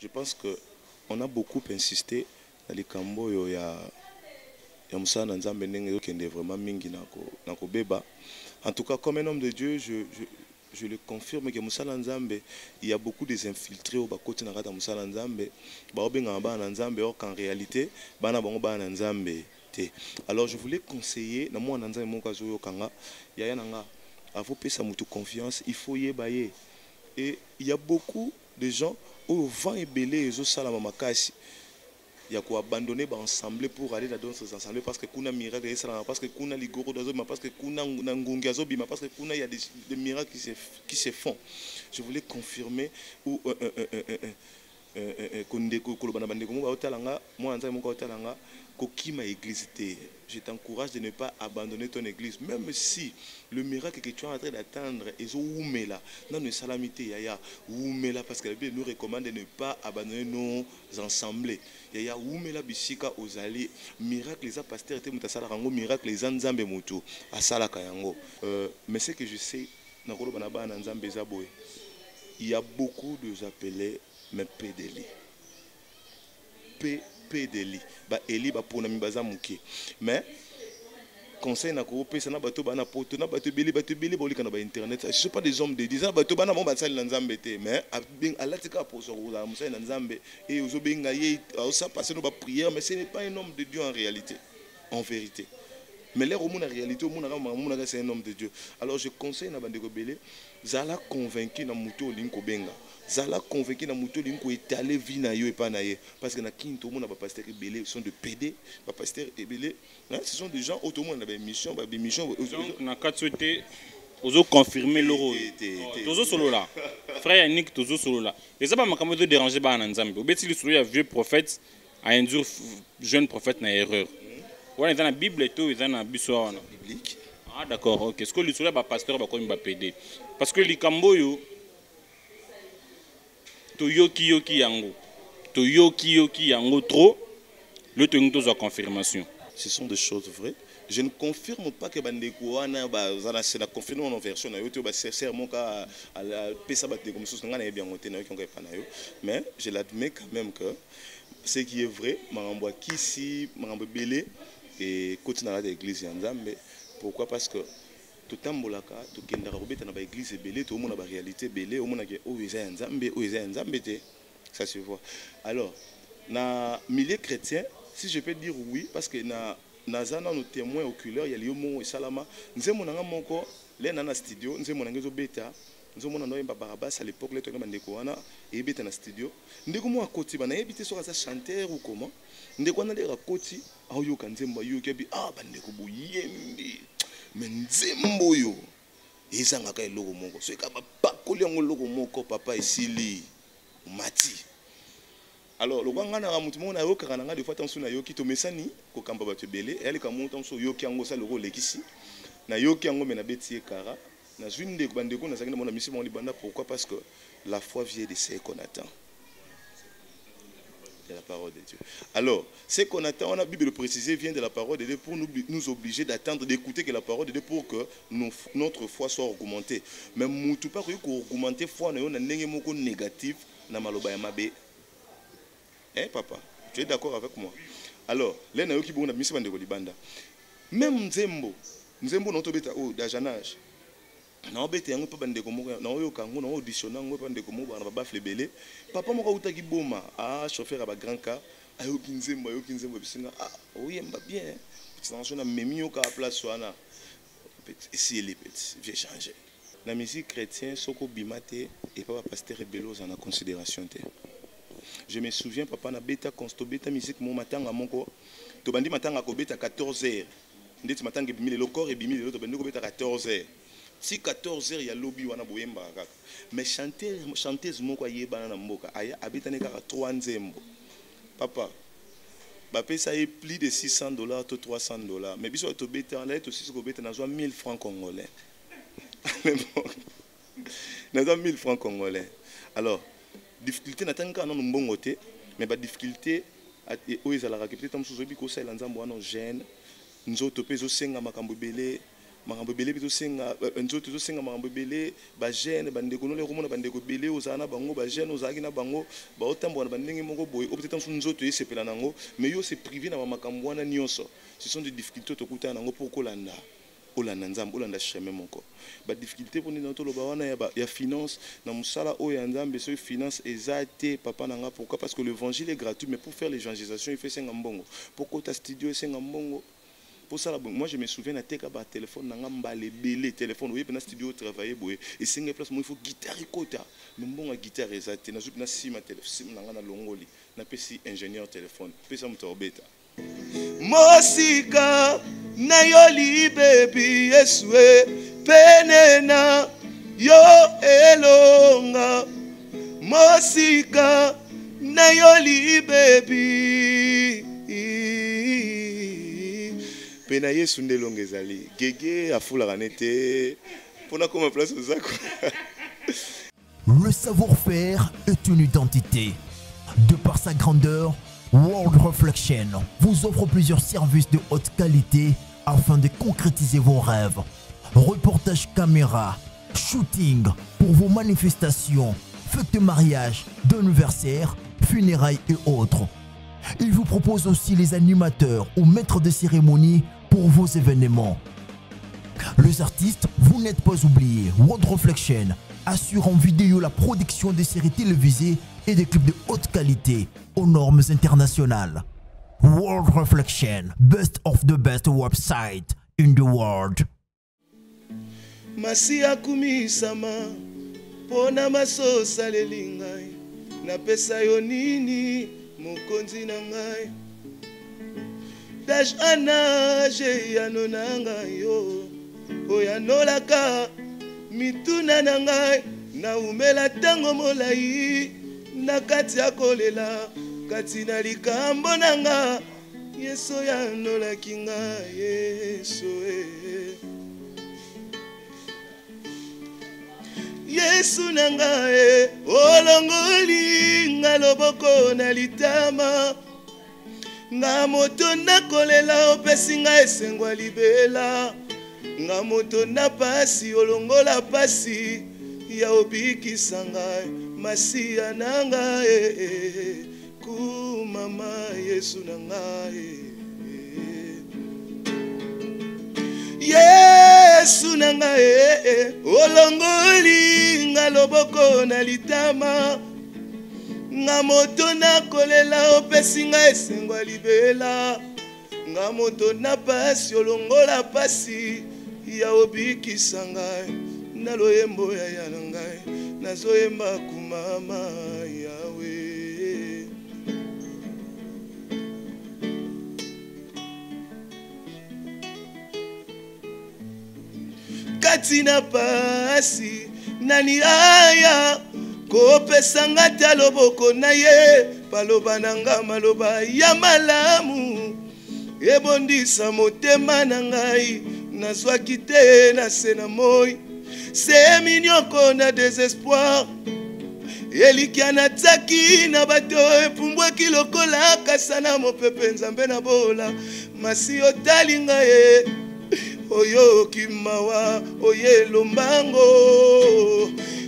je pense que on a beaucoup insisté dans les cambo ya Moussa Nzambe Nenge qui est vraiment mingi na ko beba. En tout cas, comme un homme de Dieu, je le confirme que Moussa Nzambe, il y a beaucoup des infiltrés au bakoti na kata Moussa Nzambe, ba obenga ba Nzambe, or qu'en réalité, bana bango ba Nzambe te. Alors je voulais conseiller na moi Nzambe mon kazo yo kanga, ya nanga, avo pesa mutu confiance, il faut yebaye. Et il y a beaucoup de gens au vent et belé et au salama makasi. Il y a quoi abandonner ensemble pour aller dans d'autres ensembles parce que kuna miracle parce que kuna ligoro parce que kuna ngungi azobima parce que kuna il y a des miracles qui se font. Je voulais confirmer ou kondeko kolobana bandeko mo baotalanga moi nzai moko otalanga kokima église te. Je t'encourage de ne pas abandonner ton église même si le miracle que tu es en train d'attendre est oumela dans une salamité yaya oumela parce que la Bible nous recommande de ne pas abandonner nos assemblées. Yaya oumela bisika ozali miracle les pasteurs te mutasala rango miracle les nzambe mutu asala kayango mais ce que je sais na kolobana ba na nzambe zaboy il y a beaucoup de appelés mais pédéli pédéli ba eli ba pona mibaza muke mais conseil na ko pesa na bato bana poto na bato beli bolika na ba internet ce sont pas des hommes de 10 ans bato bana mo basali na nzambe te mais alatika poso za musali na nzambe et ozobenga ye ça passer no ba prière mais ce n'est pas un homme de Dieu en réalité en vérité. Mais l'air au monde en réalité, c'est un homme de Dieu. Alors je conseille na bandeko belé, zala convaincu na muto linko benga. Zala convaincu na muto linko étaler vie na yo et pas na ye. Parce que na kinto monde ba pasteur belé sont de PD, ba pasteur belé, ce sont des gens autrement na ba mission, donc na katsote ozo confirmer loro. Tozo solo là. Frère Yannick tozo solo là. Et ça pas makambo de déranger ba na nzambe. Obeti li solo ya vieux prophète a un jour jeune prophète na erreur. Ouais, dans la Bible et tout, dans la Bible biblique. Ah d'accord, ok. Est-ce que le soleil va pasteur va comme va pédé? Parce que les camboyo, to yoki yango trop, le tengo a confirmation. Ce sont des choses vraies. Je ne confirme pas que bandeko wana c'est la confirmation en version na yo to ba serment ka la pesa ba comme sous ngana bien ngote na yo ki pa na yo, mais je l'admets quand même que ce qui est vrai, marambo kisi, marambo belé et continue à l'église Nzambe. Pourquoi? Parce que tout tambolaka tout kendara robeta na ba église belé tout le monde a ba réalité belé au monde que o eza Nzambe o eza Nzambe te, ça se voit. Alors na milieu chrétien, si je peux dire oui, parce que nazana nos témoins oculaires ya liomo et salama nzemo nanga moko le na studio nzemo nanga zo beta nzemo na noyemba barabas à l'époque le to na ndeko wana et beta na studio ndeko mo akoti bana ebité so ka chanteur ou comment ndeko na le rakoti ayoka nzembo ayoka bi bandeko boyembi mais nzembo yo ezanga ka eloko moko so ka bakoli yango eloko moko papa esili mati. Alors le gwanga na mutu mo na yoka kana nga de fois tanso na yoki to mesani ko kamba bato belé elle ka monta so yoki yango sa loko lekisi na yoki yango me na beti kara na zwinde ko bandeko na zakina mona misi mo libanda. Pourquoi? Parce que la foi vient de ce qu'on attend. De la parole de Dieu. Alors, ce qu'on attend, on a Bible précisé, vient de la parole de Dieu pour nous obliger d'attendre, d'écouter que la parole de Dieu pour que notre foi soit augmentée. Mais mutu pas que augmenter foi na yo na ndenge moko négatif na maloba ya mabe. Hein papa, tu es d'accord avec moi? Alors, les na yo ki bo na misi bande ko libanda. Même nzembo na tobeta o dajanage. Na obete yango pa bande ko moko na oyo kango na auditionner ngo pa bande ko moko na ba flebele. Papa moko utaki boma chauffeur à ba grand car ayo kinzembo bisinga oyemba bien. Petit na memi yo ka place wana. Ici les petits, j'ai changé. La musique chrétienne soko bimate et pas pasteur belos en considération te. Je me souviens papa na beta consto beta musique mon matanga moko to bandi matanga ko beta 14h ndeti matanga bimile le corps et bimile l'autre bandi ko beta 14h si 14h ya lobby wana boyemba kaka mais chanteuse moko ayebana na mboka aya abeta ne kaka 3 nzembo papa ba pesa e plus de $600 to $300 mais biso to beta na to sisi ko beta na 1000 francs congolais na 1000 francs congolais. Alors difficulté natanga non mbongo te mais ba difficulté o ezala ka peut-être msuzo bi ko sala nzambo wana jeune nzoto pezo senga makambo belé makambo belé bito senga nzoto to senga makambo belé ba jeune bandeko no le komona bandeko belé ozana bango ba jeune ozaki na bango ba otambo na bandenge moko boye o peut-être nzoto yesepela nango mais yo c'est privé na makambo wana nyonso ce sont des difficultés to kutana nango pour kolanda olanda nzambe olanda chemin moko ba difficulté poni na to loba wana ya finance na musala o ya nzambe so finance ezate papa nanga pourquoi parce que l'évangile est gratuit mais pour faire l'évangélisation il fait senga mbongo pourquoi ta studio senga mbongo. Pour ça, moi je me souviens, à un téléphone, les téléphone, oui, dans studio travailler, et c'est une place où il faut guitare kota. Mais bon, la guitare est zate. Na zup na si ma téléphone, na longoli, na pesi ingénieur téléphone, pesa mutobeta. Mosika na yoli baby yeswe penena yo elonga. Mosika na yoli baby. Pena yesu ndelonga ezali gege afula nete pona koma place ozako. Le savoir-faire est une identité. De par sa grandeur, World Reflection vous offre plusieurs services de haute qualité afin de concrétiser vos rêves. Reportage caméra, shooting pour vos manifestations, fêtes de mariage, d'anniversaire, funérailles et autres. Il vous propose aussi les animateurs ou maîtres de cérémonie pour vos événements. Les artistes, vous n'êtes pas oubliés. World Reflection assure en vidéo la production des séries télévisées et des clips de haute qualité aux normes internationales. World Reflection, best of the best website in the world. Masia kumisama pona maso salelingai na pesa yo nini mokonzi na ngai dash anaje yanonanga yo oyanolaka mituna na ngai na umela tango molai na kati ya kolela kati na likambo nanga yeso yanolaki ngai yeso Yesu nanga olongoli nga loboko na litama nga moto nakolela opesi nga esengwa libela nga moto na pasi olongola pasi ya obikisa ngai masiya nanga kumama Yesu nanga Yesu nanga olongoli nga loboko na litama nga moto nakolela opesi nga esengwa libela nga moto na pasi olongola pasi ya obikisa ngai na loyembo ya yana ngai nazoyemba kumama yawe kati na pasi nani aya kopesa nga ta loboko na ye paloba nanga maloba ya malamu ebondisa motema na ngai nazwaki te na se na moi se minyoko na désespoir elikia nataki na bato epumbwaki lokola kasa na mopepe nzambe na bola masi otali ngai oyo kimawa oye lombango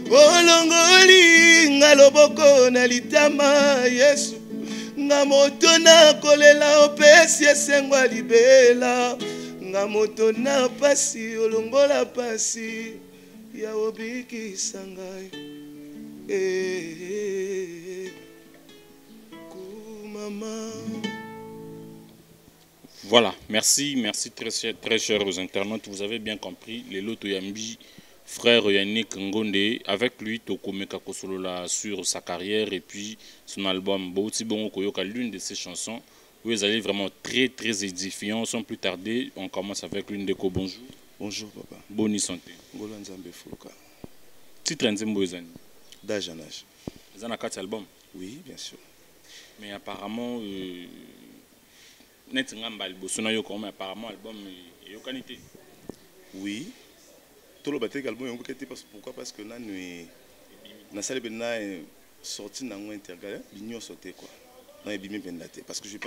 olongoli nga loboko na litama Yesu nga moto na kolela opesi esengwa libela nga moto na pasi olongola pasi ya obikisa ngai kumama. Voilà, merci très chers aux internautes. Vous avez bien compris, les Loto Yambi, frère Yannick Ngonde, avec lui, Tokomeka Kosolola sur sa carrière et puis son album Bouti Bongo Koyoka, l'une de ses chansons, où ils allaient vraiment très édifiants. Sans plus tarder, on commence avec l'une des co. Bonjour. Bonjour papa. Bonne santé. Golanzambe Fouka. Titre Nzembo Ezani. D'âge en âge. Ezani a 4 albums. Oui, bien sûr. Mais apparemment, net ngamba liboso yo comme apparemment album yo qualité. Oui. Tout le bâtiment album yo qualité pourquoi parce que na nuit na salle bena sorti na ngo intergalé bignon sauté quoi. Na bimi pendate parce que j'ai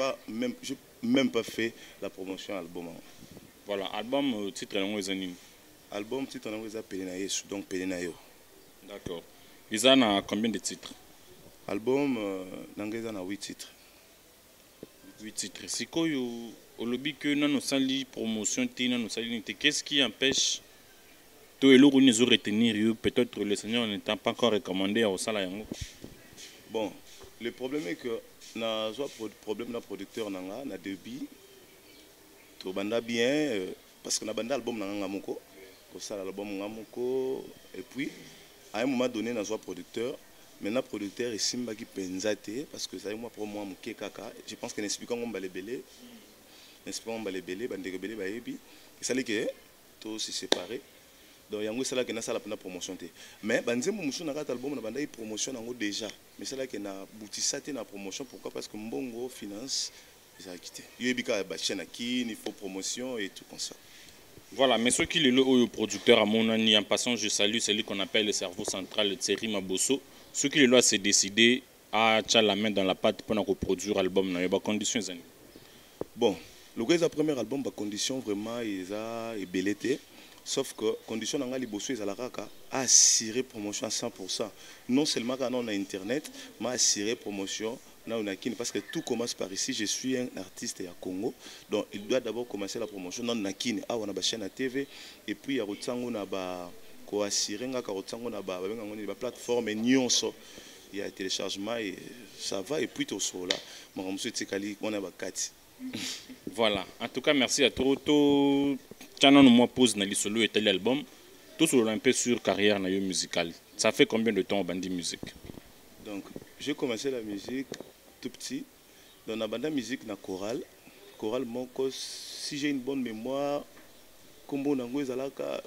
même pas fait la promotion album. Voilà, album titre Nangwezani. Album titre Nangweza Pelena Yesu, donc Pelena Yo. D'accord. Ils ont combien de titres? Album Nangweza na 8 titres. 8 titres. Si quoi au lobby que nous avons sali promotion, qu'est-ce qui empêche tout le monde de retenir? Peut-être le Seigneur n'étant pas encore recommandé au salaire. Bon, le problème est que na problème na producteur nanga na débit to banda bien parce que na banda album nanga moko ko sala album ngamoko et puis à un moment donné na producteur maintenant producteur et simba qui penzate parce que ça moi pour moi muke kaka je pense que n'expliquant on ba les belé bande rebelle ba ebi et ça que tout se séparé donc yango sala que na sala na promotion té mais banzembo musu na kata album na banda promotion nango déjà mais c'est là que na boutissa té na promotion pourquoi parce que mbongo finance ils a quitté yebika ba chaîne qui il faut promotion et tout comme ça. Voilà, mais ce qui est le producteur à mon ami en passant je salue celui qu'on appelle le cerveau central de Thierry Mabosso. Ce qui est là c'est décidé à tcha la main dans la pâte pour produire l'album dans les conditions. Bon, le gars a premier album ba condition vraiment ils a ébelleté. Sauf que condition dans les bossos ils a assuré promotion à 100%. Non seulement quand on a internet, mais assuré promotion parce que tout commence par ici. Je suis un artiste à Congo, donc il doit d'abord commencer la promotion dans Nakine. Ah, on a une chaîne à TV et puis il y a on a ko assuré nga ka on a ba plateforme nyonso. Il y a téléchargement et ça va et puis tout cela. Mon monsieur Tikali on a ba 4. Voilà, en tout cas merci à Toto. Tiens, moi pose dans l'isolo et l'album. Tout sur un peu sur carrière musicale. Ça fait combien de temps au bandi musique? Donc, j'ai commencé la musique tout petit. Dans la bande musique na chorale. Chorale monko si j'ai une bonne mémoire, kombo nango ezalaka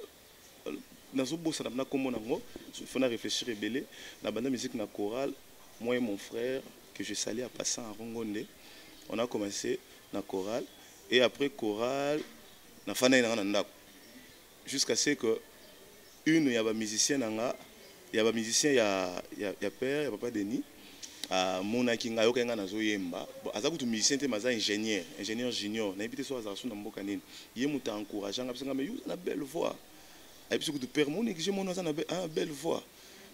nazo bossa na kombo nango, il faut réfléchir et belé. La bande musique na chorale, moi et mon frère que je salue à passant à Rongonde, on a commencé na chorale et après chorale na fana ina ndako jusqu'à ce que une y a ba musicien nanga y a ba musicien ya père ya papa Denis a mona kinga yoka nga nazo yemba aza kutu musicien te maza ingénieur junior na ebité so aza so na mboka nini ye muta encourageant nga parce que mais na belle voix et puis kutu père mon que mon na belle voix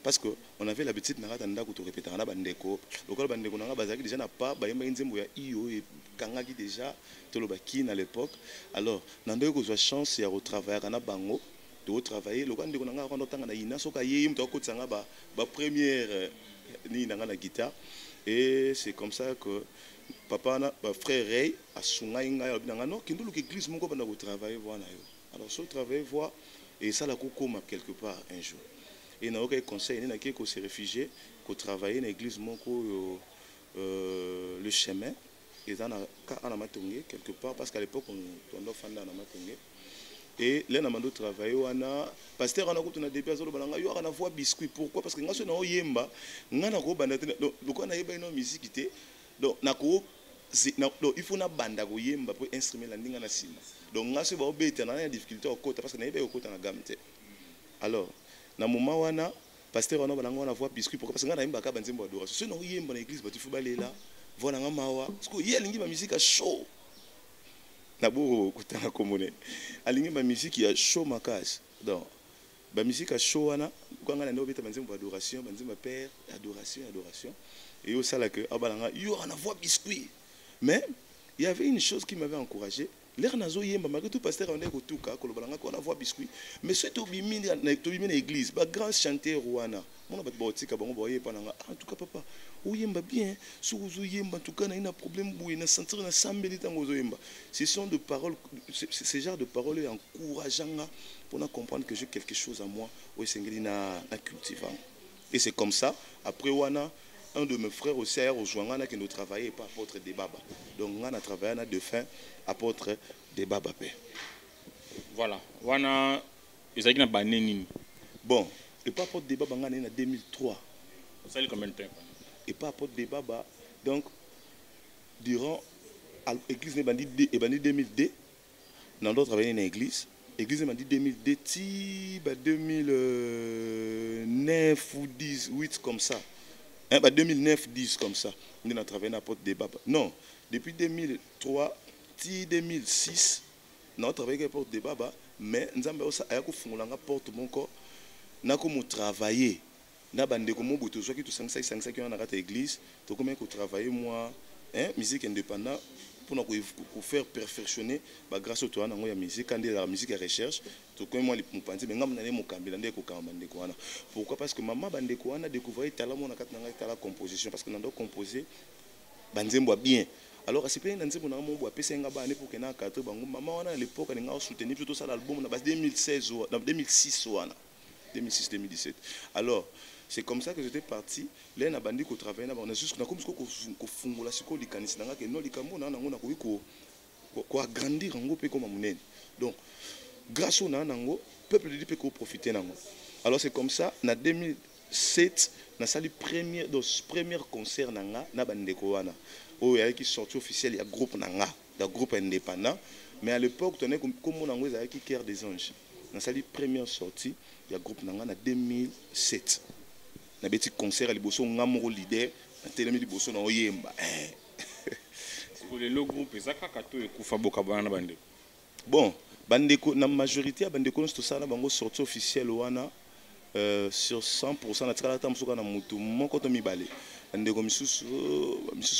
parce que on avait l'habitude na rata ndako to répéter na bandeko lokolo bandeko nanga bazaki déjà na pas ba yemba nzembo ya iyo et kangaki déjà to lobaki à l'époque alors nando ko zo chance ya retravailler na bango de travailler le quand on a rendu temps na ina soka yé mto ko tsanga ba première ni na la guitare et c'est comme ça que papa na frère Ray a sunga inga ya bina no kindulu ke église moko bana ko travailler voilà yo alors so travailler voir et ça la kokoma quelque part un jour et na aucun conseil ni na qui ko se réfugier ko travailler na église moko le chemin et ça na matongé quelque part parce qu'à l'époque on doit fanda na matongé et là na mando travailler wana pasteur ana ko tuna début azolo balanga yo ana voix biscuit pourquoi parce que ngaso na oyemba ngana ko banda donc on a yeba ino musique té donc nako donc il faut na banda ko yemba pour instrument la ndinga na sima donc ngaso ba obeta na difficulté au côté parce que na yeba au côté na gamme té alors na moment wana pasteur ana balanga wana voix biscuit pourquoi parce que ngana yemba ka banzembo adoration so na oyemba na église ba tu faut balela voilà nga mawa parce que yeli ngi ba musique a chaud nabo kutanga komone alingi ba musique ya show makasi donc ba musique ya show wana kwanga na ndobeta banzembo adoration banzembo père adoration et au sala que abalanga yo ana voix biscuit mais il y avait une chose qui m'avait encouragé l'air nazo yemba malgré tout pasteur on est ko tuka ko balanga ko na voix biscuit mais c'est to bimi na église ba grand chanteur wana mona ba botika bango boye pananga en tout cas papa oyemba bien sur oyemba en tout cas na ina problème boué na sentir na sambeli tango oyemba ce sont de paroles ce genre de paroles encourageant pour comprendre que j'ai quelque chose à moi au sengeli na cultivant et c'est comme ça après wana un de mes frères aussi a rejoint qui nous travaillait pas apôtre des baba donc on a travaillé na de fin apôtre des baba père voilà wana ezaki na baneni bon et pas apôtre des baba ngana na 2003 ça combien de temps et pas apôtre des baba donc durant l'église ne bandit et bandit 2002 dans d'autres travailler dans l'église l'église m'a dit 2002 ti 2009 ou 10 8 comme ça hein, 2009 10 comme ça on a travaillé dans apôtre des baba non depuis 2003 ti 2006 na travailler porte de baba mais nzambe osa aya ko fungolanga porte moko na ko mo travailler na bande ko mo boto zo ki to sangisa ki na kata église to comment ko travailler moi hein musique indépendant pour faire perfectionner bah grâce au toi na ya musique quand la musique à recherche to ko moi mo panzi mais ngam na ne mo kambila ndé ko kamba ndé ko wana pourquoi parce que maman bande ko wana découvrir talent mon na kata na kata la composition parce que nando composer banzembo bien. Alors, c'est pas un nzembo na mon bois pesenga ba ne pour que na quatre bango maman wana à l'époque on a soutenu plutôt ça l'album na base 2016 ou 2006 wana 2006 2017. Alors, c'est comme ça que j'étais parti. Là na bandi ko travailler na on a juste na comme ko fungola siko likanisi na que no likambo na ngo na ko agrandir ngo pe comme munene. Donc, grâce au nango peuple de peut profiter nango. Alors c'est comme ça na 2007 na sali premier concert nanga na bandeko wana oh il y a qui sorti officiel il y a groupe nanga da groupe indépendant mais à l'époque tenait comme on a eu qui Cœur des Anges na sali première sortie il y a groupe nanga na 2007 na petit concert liboso ngamoro leader na telemi liboso na oyemba pour le groupe ezaka kato ekufa boka bana bandeko bon bandeko na majorité ya bandeko tout ça na bango sortie officielle wana sur 100% na tikala ta musuka na mutu moko to mibale ndeko misusu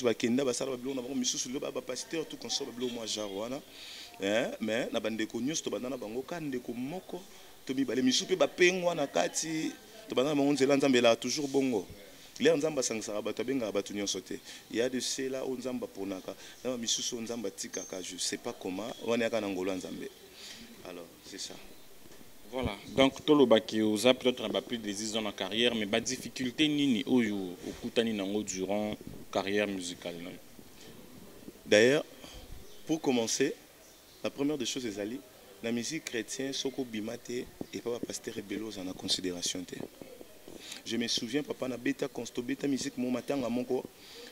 bakenda basala babilo na bango misusu le ba pasteur tout consort babilo moi genre wana mais na bandeko nyusu to bandana bango ka ndeko moko to mibale misusu pe bapengwa na kati to bandana bango nzela nzambe la toujours bongo les nzamba sangsara bato benga bato nyonso te il y a de cela on nzamba ponaka na misusu nzamba tikaka je sais pas comment wana yaka na ngolo nzambe alors c'est ça. Voilà, donc Tolobaki osa peut-être un peu plus de 10 ans en carrière, mais pas difficulté ni au Koutani Nango durant carrière musicale. D'ailleurs, pour commencer, la première des choses est ali, la musique chrétienne, Soko Bimate et Papa Pasteur Belos en considération. Je me souviens, papa na beta consto beta musique mon matin à mon corps.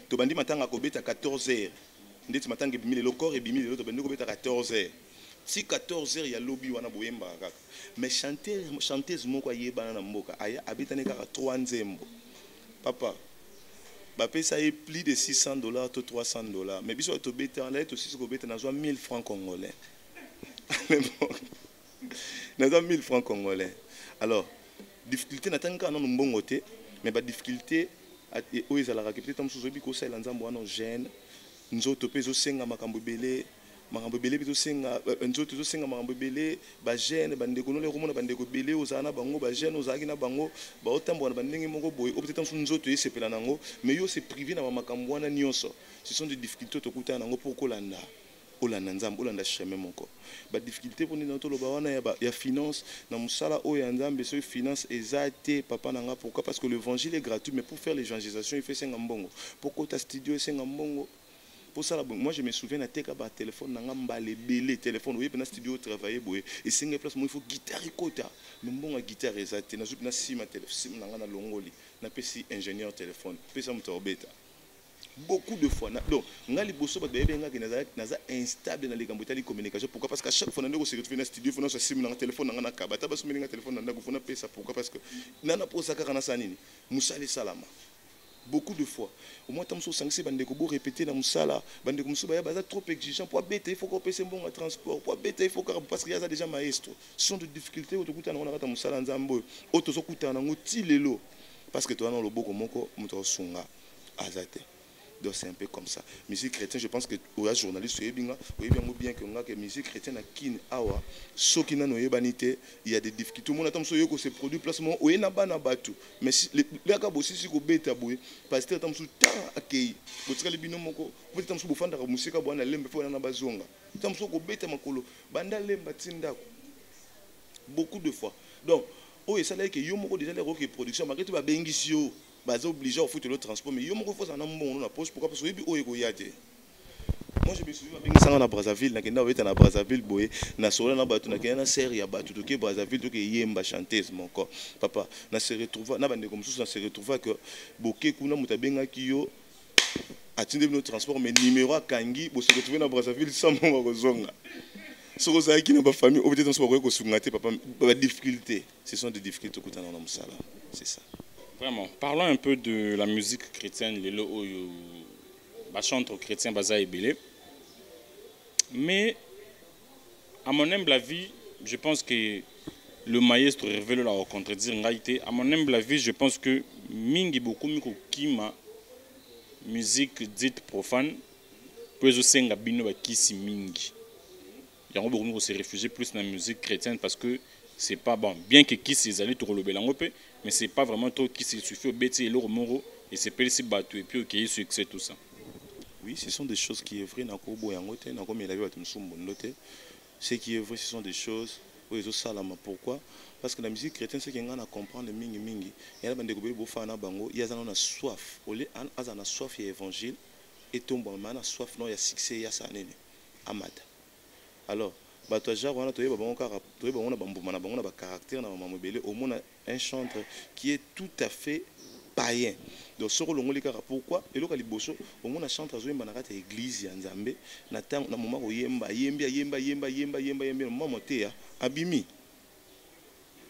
To bandi matin à beta 14h. Ndeti matin ke bimile le corps et bimile l'autre bandi ko beta 14h. Si 14h il y a lobby wana boyemba kaka mais chanteuse moko yebana na mboka aya abitane kaka 3 nzembo papa ba pesa y plus de $600 to $300 mais biso to beta là to 6 ko beta na 1000 francs congolais na 1000 francs congolais alors difficulté na tanga na mbongo te mais ba difficulté o ezala ka peut-être msuzo biko sala nzambo wana jeune nzoto pezo senga makambo belé makambo belé biso senga nzoto zo senga makambo belé ba jeune bandeko no le komona bandeko belé ozana bango ba jeune ozaki na bango ba otambo na bandenge moko boye o peut-être nzoto yesepela nango mais yo c'est privé na makambo wana nyonso ce sont des difficultés to kuta nango pour kolanda olanda nzambe olanda chemin moko ba difficulté pour nina to loba wana ya finance na musala o ya nzambe so finance ezate papa nanga pourquoi parce que l'évangile est gratuit mais pour faire l'évangélisation il fait senga mbongo pourquoi ta studio senga mbongo. Pour ça, moi je me souviens à teka ba téléphone nanga mbale belé téléphone oui pendant studio travailler boye et single place moi il faut guitare kota mais bon guitare ezate na zup na sima téléphone nanga na longoli na pesi ingénieur téléphone pesa mutobeta beaucoup de fois donc ngali bosso ba bebe nga naza instable na likambo tali communication pourquoi parce qu'à chaque fois nando ko se retrouver na studio fona so sim na téléphone nanga na kabata ba so melinga téléphone nanga ko fona pesa pourquoi parce que nana posa kaka na sanini musali salama. Beaucoup de fois. Au moins, tant que vous bandeko beau répéter dans Moussala, bandeko Moussala, baza trop exigeant. Pour bêter, il faut qu'on paye un bon transport. Pour bêter, il faut qu'on parce qu'il y a déjà maestro. Ce sont des difficultés. Autour de on a dans Moussala Nzambo. Autour de on a ngoti lelo. Parce que toi, dans le beau comme moko, muto sunga azate. Donc c'est un peu comme ça. Musique chrétienne, je pense que les journalistes, bien que la musique chrétienne a kin awa, ce qui n'a pas banité, il y a des difficultés. Tout le monde attend que ces produits placement, ou il n'a pas batu. Mais les gars aussi si vous bêta boué, parce que tant sous temps accueilli. Vous savez les binômes moko, vous êtes tant sous bufanda la musique à boire na lembe faut na bazonga. Tant sous ko bêta makolo, banda lemba tinda. Beaucoup de fois. Donc, oh et ça là que yo moko déjà les rock production, malgré tout ba bengisio. Bah obligé au foutre le transport mais yo moko faut ça na mbongo na poche pourquoi parce que o ego yate moi je me souviens avec ça na Brazzaville na kenda weta na Brazzaville boye na sola na batu na kenda série ya batu to ke Brazzaville to ke yemba chanteuse mon corps papa na se retrouva na bande comme ça na se retrouva que boké kuna mutabenga kiyo atinde no transport mais numéro akangi bo se retrouver na Brazzaville sans mon kozonga ce que ça qui na ba famille au peut-être on se pas ko sungate papa ba difficulté ce sont des difficultés que na musala c'est ça. Vraiment, parlons un peu de la musique chrétienne, les chantres chrétiens Baza et Belé. Mais À mon humble avis, je pense que le maestro révèle la contredire ngaïté. À mon humble avis, je pense que mingi beaucoup miko kima musique dite profane peut se senga bino ba kisi mingi. Yango beaucoup miko se réfugier plus dans la musique chrétienne parce que c'est pas bon. Bien que kisi zali to le belangope, mais c'est pas vraiment trop kisi suffit au beti et l'oro moro et c'est pas si battu et puis ok succès tout ça. Oui, ce sont des choses qui est vrai dans Kobo Yangote, dans comme il a vu à Tumsumbonote. Ce qui est vrai, ce sont des choses où ils ont salama. Pourquoi? Parce que la musique chrétienne, c'est qu'on a à comprendre le mingi mingi. Il y a des bango, il y a une soif. Il y a une soif, il y a l'évangile. Et tout le monde a soif, il y a succès, il y a ça. Amada. Alors, on a un caractère, au moins un chanteur qui est tout à fait païen. Donc ce rôle pourquoi et le caliboso au moins chante à zoemba na kata église ya Nzambe na temps na moment yemba maman te abimi.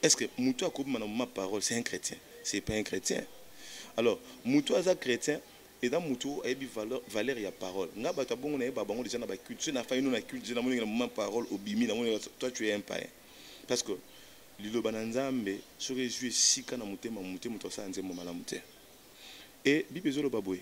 Est-ce que muto akobima na ma parole c'est un chrétien? C'est pas un chrétien. Alors muto aza chrétien et dans muto a bi valeur ya parole. Nga ba tabongo na ba bango déjà na ba culture na faino na culture na moni na ma parole obimi na moni toi tu es un païen. Parce que liloba na Nzambe so réjouir sika na mutema muto sa nzembo malamu te. Et Bibézolo Baboué,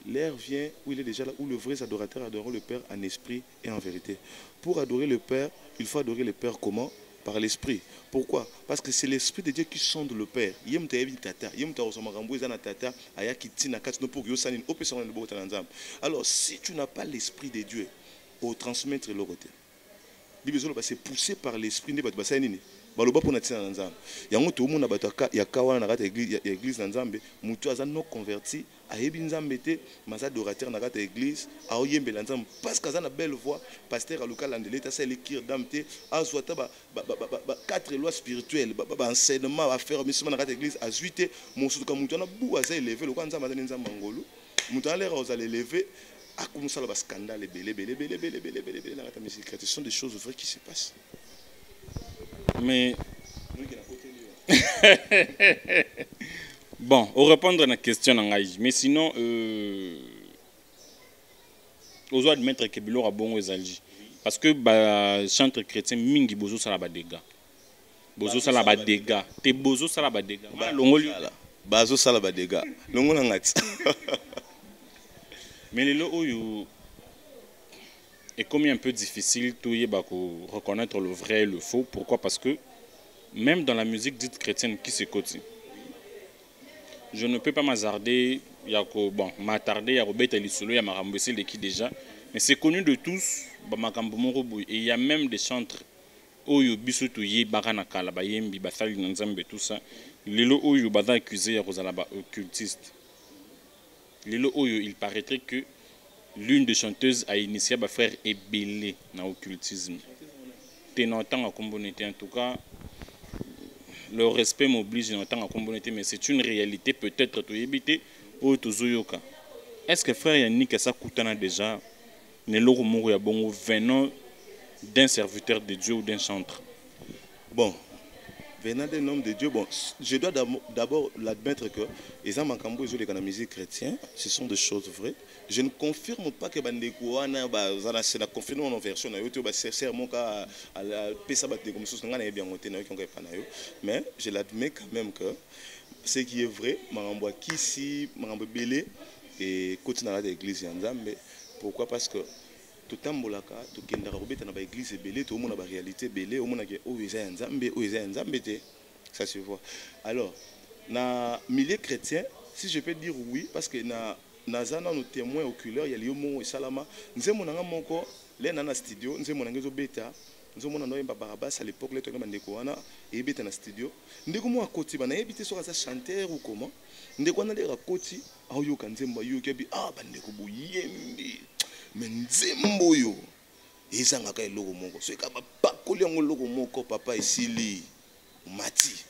l'heure vient où il est déjà là, où les vrais adorateurs adorent le Père en esprit et en vérité. Pour adorer le Père, il faut adorer le Père comment? Par l'esprit. Pourquoi? Parce que c'est l'esprit de Dieu qui sonde le Père. Alors, si tu n'as pas l'esprit de Dieu au transmettre le côté, c'est poussé par l'esprit de Dieu. Baloba pour natina na Nzambe yango to mona bataka ya kawana na kata église na Nzambe mutu aza no converti ayebi Nzambe te mas adorateur na kata église a oyembela Nzambe parce que aza na belle voix pasteur aluka landele ta sele kir damte azwata ba quatre lois spirituelles ba enseignement à faire misima na kata église azuite mosuka mutu na bu aza élevé le kwa Nzambe azali Nzambe ngolu mutu a l'air aux élevé a commencé à scandale belé na kata musique. Ce sont des choses vraies qui se passent. Mais bon, on répondre à la question, mais sinon, on doit admettre que Bilo a bon ezalji. Parce que chanteur chrétien, mingi bozo salaba dégâts. Bozo salaba dégâts. Te bozo salaba dégâts. Bazo salaba dégâts. Longo ngati. Mais le lo est comme un peu difficile de reconnaître le vrai et le faux. Pourquoi? Parce que même dans la musique dite chrétienne qui s'écoute, je ne peux pas m'attarder, m'attarder à Robert Elisolo et à Marambessé de qui déjà, mais c'est connu de tous, et il y a même des chantres Oyo Bisutuye, Baranakala, Bayembi, Basali Nanzambe, tout ça. Lelo Oyo Bada accusé à Rosalaba occultiste. Lelo Oyo, il paraîtrait que l'une des chanteuses a initié ma frère Ebélé dans l'occultisme. Ténantant à communauté, en tout cas, le respect m'oblige à communauté, mais c'est une réalité peut-être tout éviter ou tout zoyoka. Est-ce que frère Yannick a ça coûtana déjà ne l'eau mourir bon venant d'un serviteur de Dieu ou d'un chanteur? Bon. Venant d'un homme de Dieu, bon, je dois d'abord l'admettre que les hommes en la musique chrétienne, ce sont des choses vraies. Je ne confirme pas que Bandekouana, c'est la confirmation en version na YouTube, c'est mon cas à la pesa batte comme ça, mais je l'admets quand même que ce qui est vrai, Marambo Kisi, Marambo Belé et continue à l'église Nzambe. Pourquoi? Parce que tout tambolaka to kenda robeta na ba église belé to mona ba réalité belé o mona ke o eza Nzambe o eza Nzambe te, ça se voit. Alors na milieu chrétien, si je peux dire oui, parce que nazana nos témoins oculaires, il y a liomo et salama nzemo nanga moko le na studio nzemo nanga zo beta nzemo na noyemba barabas à l'époque le to na ndeko wana e beta na studio ndeko mo akoti bana ebité so ka chanteur ou comment ndeko na le rakoti ayoka nzemba yoka bi bandeko boyembi mais nzembo yo ezangaka eloko moko so ka bakoli yango eloko moko papa esili mati.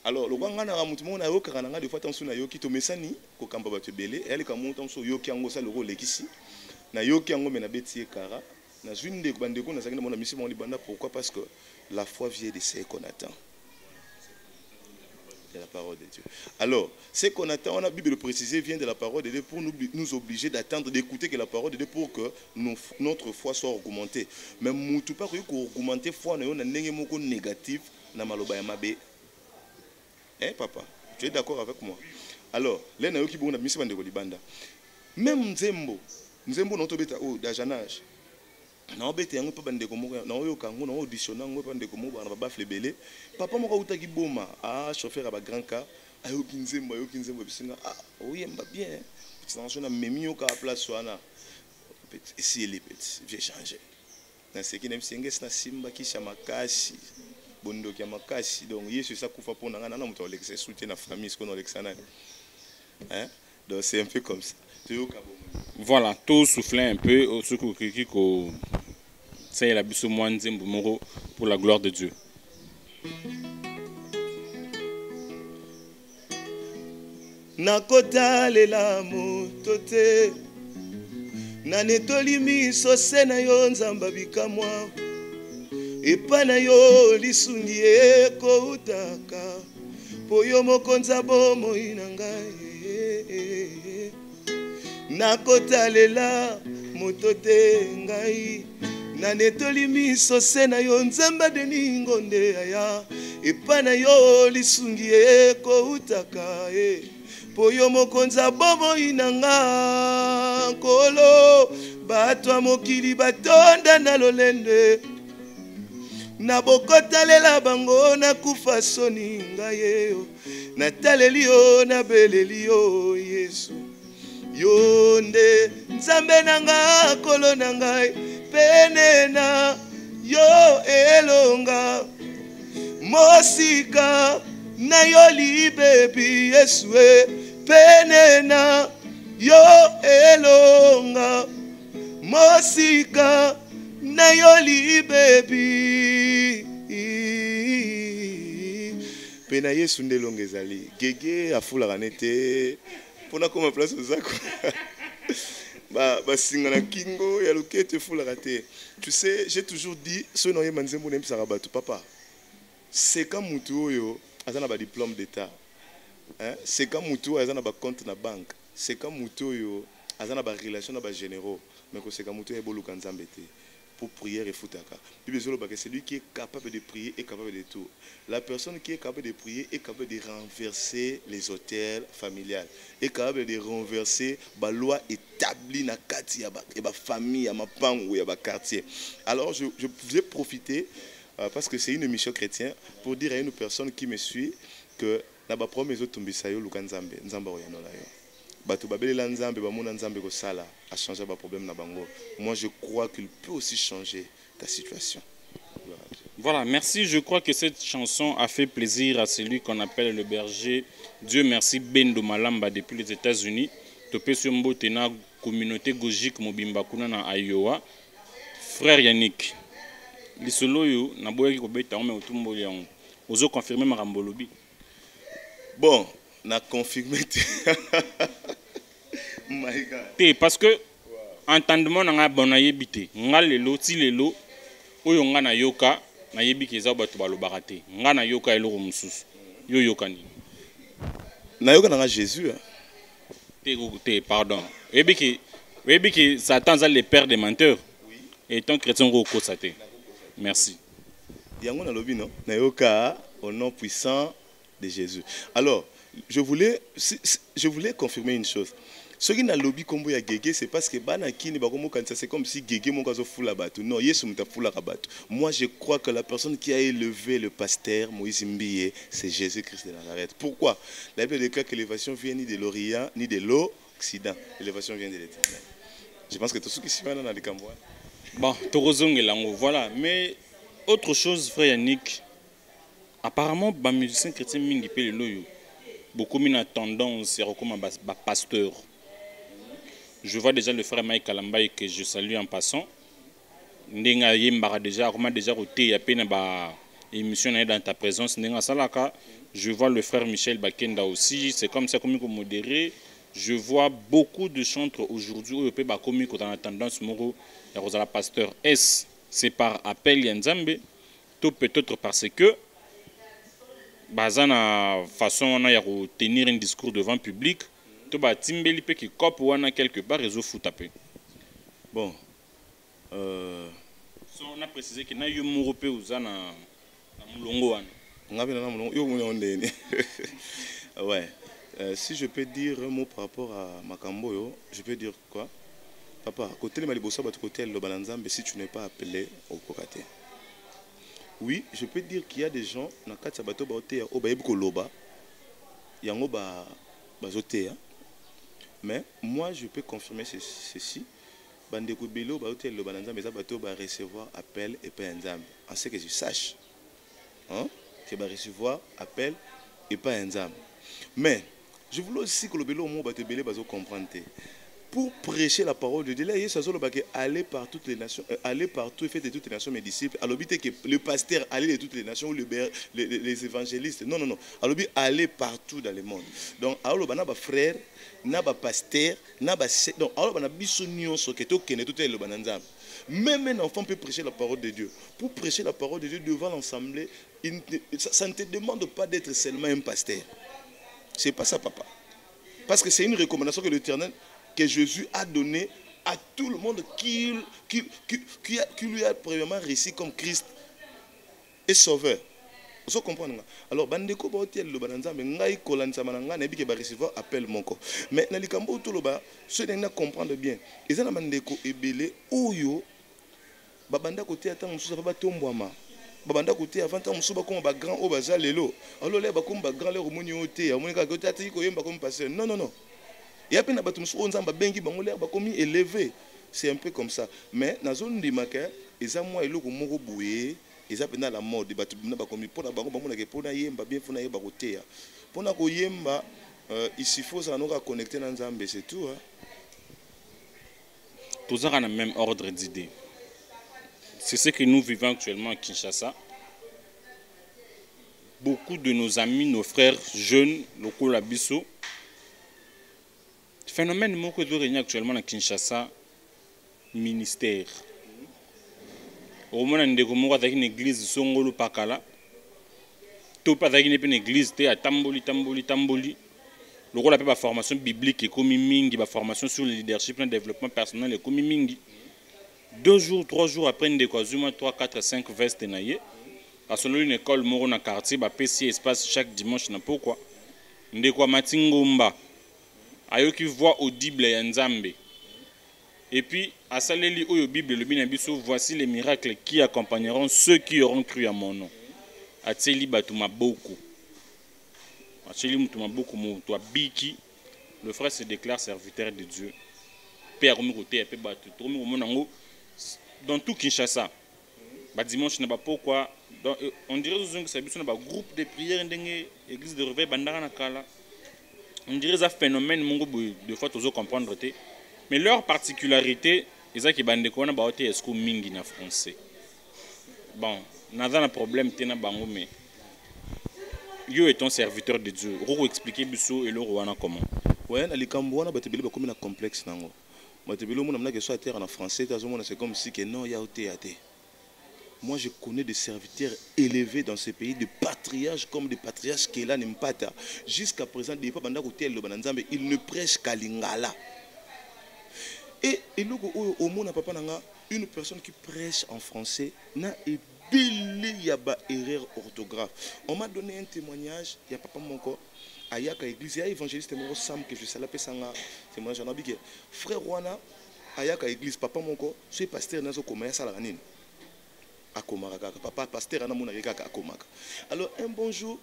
Alors le gwanga na mutu mona yoka na des fois tanso na yoki to mesani ko kamba bato belé elle ka monta so yoki yango sa loko lekisi na yoki yango mena beti kara na june de bandeko na sakina mona misi mon libanda. Pourquoi? Parce que la foi vient de ce qu'on attend. de la parole de Dieu. Alors, ce qu'on attend, on a Bible précisé, vient de la parole de Dieu pour nous obliger d'attendre, d'écouter que la parole de Dieu pour que notre foi soit augmentée. Mais tout pas augmenter foi na négatif na maloba ya mabe. Hein papa, tu es d'accord avec moi? Alors, les nayo ki bon na misi bande ko libanda. Même nzembo na tobeta o dajanage. Na obeta yango pa bande ko moko na oyo kango na auditionner ngo pa bande ko moko na ba flebele. Papa moko utaki boma, chauffeur à ba grand car. Ayo kinzembo bisinga oyemba bien attention na memi yo ka place wana ici les petits j'ai changé na ce qui n'aime singe na simba kisha makasi bondo kia makasi donc yesu ça kufa pona ngana na muto Alex soutien na famille ce qu'on Alexana hein donc c'est un peu comme ça voilà tout souffler un peu au secours qui ko c'est la biso moi nzembo moro pour la gloire de Dieu. Nakotalela moto te nanetoli miso se na yo nzamba bikamwa epa na yo lisungi ekoutaka po yo mokonza bomoi na ngai nakotalela moto te ngai nanetoli miso se na yo nzamba deningo nde aya epa na yo lisungi ekoutaka Poyo mokonza bomo inanga kolo batwa mokili batonda na lolende na bokotalela bango na kufa soni ngayeyo na taleli yo na beleli yo Yesu yonde nzambe nanga kolo nangai pene na yo elonga mosika na yo libebi Yesu penena yo elonga mosika na yo libebi pena Yesu ndelonga ezali gege afulaka nete pona koma place ozako basinga na kingo ya lokete fulaka te. Tu sais, j'ai toujours dit ce no ye manzembo nem sarabatu papa c'est comme mutu oyo azana ba diplôme d'état. C'est comme mutu azana ba compte na banque. C'est comme mutu oyo azana ba relation na ba généraux. Mais que c'est comme mutu eboluka nzambe te. Pour prière et foutaka. Celui qui est capable de prier est capable de tout. La personne qui est capable de prier est capable de renverser les hôtels familiales. Est capable de renverser la loi établie dans la famille, dans le quartier. Alors je vais profiter, parce que c'est une émission chrétienne, pour dire à une personne qui me suit que na ba premier otumbisayo luka nzambe nzamba oyanola yo. Bato babelela nzambe bamona nzambe ko sala a changer ba problème na bango. Moi je crois qu'il peut aussi changer ta situation. Voilà, merci. Je crois que cette chanson a fait plaisir à celui qu'on appelle le berger. Dieu merci Bendo Malamba depuis les États-Unis. Topé sur Mbotena communauté Gojik Mobimba kuna na Iowa. Frère Yannick. Lisolo yo na boyaki ko beta on me otumbo yango. Ozo confirmer makambo lobi. Bon, na confirmé. My God. Parce que entendement na bona yebité. Nga lelo ti lelo oyo nga na yoka na yebi keza bato balobaka te. Nga na yoka eloko mususu. Yo yoka ni. Na yoka na Jésus. Pardon. Yebi ki Satan est le père des menteurs. Oui. Et ton chrétien ko kosaté. Merci. Yango na lobi non. Na yoka au nom puissant de Jésus. Alors, je voulais confirmer une chose. Ce qui n'a lobby comme ya Gégé, c'est parce que banaki ni bakomo kanisa, c'est comme si Gégé mon kazo fula bato. Non, Yesu muta fula bato. Moi, je crois que la personne qui a élevé le pasteur Moïse Mbiye, c'est Jésus-Christ de Nazareth. Pourquoi? La Bible déclare que l'élévation vient ni de l'Orient ni de l'Occident. L'élévation vient de l'Éternel. Je pense que tout ce qui se fait dans les Cambouis. Bon, Torozongelango, voilà. Mais autre chose, frère Yannick, apparemment, les musiciens chrétiens mingi pe le loyo. Beaucoup mis la tendance à recommander un pasteur. Je vois déjà le frère Mike Kalambay que je salue en passant. Ndenga yembara déjà, comment déjà roté y a peine ba émission dans ta présence. Ndenga salaka. Je vois le frère Michel Bakenda aussi. C'est comme ça comme modéré. Je vois beaucoup de chantres aujourd'hui où peut ba comme dans la tendance moro ya Rosala pasteur. Est-ce c'est par appel Yanzambe? Tout peut-être parce que baza na façon wana ya ko tenir un discours devant public to ba timbeli pe ki cop wana quelque part réseau foot tapé. Bon on a précisé que na yo moko pe uza na mulongo wana. Ngabi na mulongo yo mona ondeni. Ouais. Si je peux dire un mot par rapport à Makambo yo, je peux dire quoi? Papa, côté les Malibosa bat côté le Balanzambe, si tu n'es pas appelé au Kokate. Oui, je peux dire qu'il y a des gens na kati bato ba oteya o ba yebiko loba. Yango ba bazoteya. Mais moi je peux confirmer ceci. Bandeko Belo ba oteya le Balanzambe za bato ba recevoir appel et pas Nzambe. En ce que je sache. Hein? Que ba recevoir appel et pas Nzambe. Mais je voulais aussi que le Belo mo bato belé bazo comprendre. Pour prêcher la parole de Dieu, là, il y a aller par toutes les nations, aller partout et faire de toutes les nations mes disciples. Alors, que le pasteur aller de toutes les nations ou les évangélistes. Non, non, non. Alors, aller partout dans le monde. Donc, alors, il y a frère, il y a pasteur, il y a donc, alors, il y a bisogno so que tout le bananzam. Même un enfant peut prêcher la parole de Dieu. Pour prêcher la parole de Dieu devant l'assemblée, ça ne te demande pas d'être seulement un pasteur. C'est pas ça, papa. Parce que c'est une recommandation que l'Éternel, que Jésus a donné à tout le monde qui lui a premièrement réussi comme Christ et Sauveur. Vous comprenez? Alors, bandeko ba hotel le bananzambe ngai kolanisa mananga na biki ba recevoir appel moko. Mais na likambo to loba, ceux qui comprendre bien. Ezana bandeko ebele oyo ba banda côté ata mususa ba tombwama. Ba banda côté avant ta musuba comme ba grand o baza lelo. Alors là ba comme ba grand le romoni oté, amoni ka côté ata ko yemba comme passer. Non non non. Il y a plein de bengi bangolère bakomi élevé, c'est un peu comme ça. Mais dans zone de Maka, ils ont moi eloko moko boué, ils ont pena la mode batu na bakomi pona bango bango na ke pona yemba bien fona yeba kotea. Pona ko yemba il faut ça nous connecter dans Nzambe, c'est tout hein. Tous ont le même ordre d'idées. C'est ce que nous vivons actuellement à Kinshasa. Beaucoup de nos amis, nos frères jeunes, locaux Labisso, phénomène moko do régner actuellement à Kinshasa, ministère. Au moment où on a une église songolo pakala, tout pas une église te à tamboli. Le rôle de la formation biblique et comme mingi, la formation sur le leadership, le développement personnel et comme mingi. 2 jours, 3 jours après une décoisement 3, 4, 5 vestes naïe. Parce que une école moro na quartier, ba PC espace chaque dimanche na pourquoi. Ndekwa matingomba. Ayoki voix audible ya Nzambe. Et puis, à Saleli Oyo Bible, le Binabiso, voici les miracles qui accompagneront ceux qui auront cru à mon nom. Atseli Batuma beaucoup. Atseli Mutuma beaucoup, Moutoua Biki. Le frère se déclare serviteur de Dieu. Père Omiroté, Père Batu, dans tout Kinshasa. Dimanche, n'est pas pourquoi. On dirait que c'est un groupe de prières dans l'église de réveil, Bandara Nakala. On dirait un phénomène, de fois, tu comprendre. Mais leur particularité, c'est qu'ils ont des escou mingi en français. Bon, n'a pas de problème, tu n'as pas mais yo est un serviteur de Dieu. Roro expliquer biso et le roi comment. Ouais, na likambo na batebele ba comme na complexe nango. Batebele mo na que soit terre en français, c'est comme si que non, il y a otéaté. Moi, je connais des serviteurs élevés dans ce pays, des patriarches comme des patriarches Kela Nimpata. Jusqu'à présent, des fois, ils ne prêchent qu'à Lingala. Et au monde, une personne qui prêche en français n'a il y a une erreur orthographe. On m'a donné un témoignage, il y a papa Monko, à Yaka Église, il y a évangéliste Moro Sam que je sais la Pessanga, témoignage en Abiké. Frère Wana, à Yaka Église, papa Monko, je suis pasteur dans ce commerce à la Ranine. Papa pasteur alors un bonjour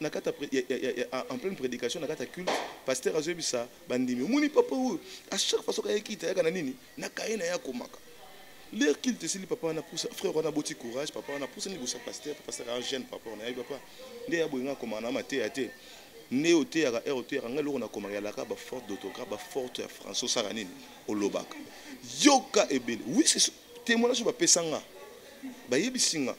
en pleine prédication nakata culte pasteur azobisa bandimi muni papa à chaque fois que yekita yaka na nini nakaina ya komaka l'air qu'il te sili papa na pousse frère on a beau courage papa on a poussé ni bossa pasteur un jeune papa on a papa ndé ya boinga komana maté até né oté ya ROT ya ngalo na komaka la ka ba forte d'autographe ba forte ya français ça nini olobaka yoka ebele oui c'est témoignage ba pesanga bayebisinga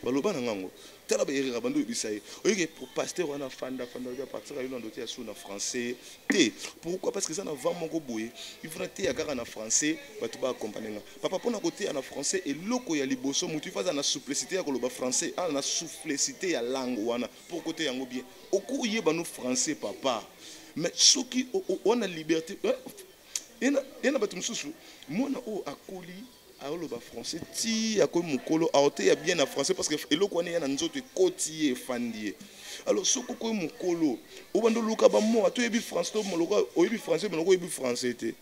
baloba na ngango tala ba erreur bando bisaye oyeke pour pasteur wana fanda ya partir à l'autre ya sous na français té pourquoi parce que ça na vent moko boye il faut té ya kaka na français bato ba accompagner papa pona côté na français et loko ya liboso mutu faza na souplicité ya koloba français na souplicité ya langue wana pour côté yango bien oku yeba no français papa mais soki on a liberté ena bato mususu mona o akoli aoloba français ti akoy mukolo aote ya bien na français parce que eloko wana ya na nzoto ekoti efandi alors soko koy mukolo obando luka ba mo atoyebi français to moloko oyebi français mais oyebi français te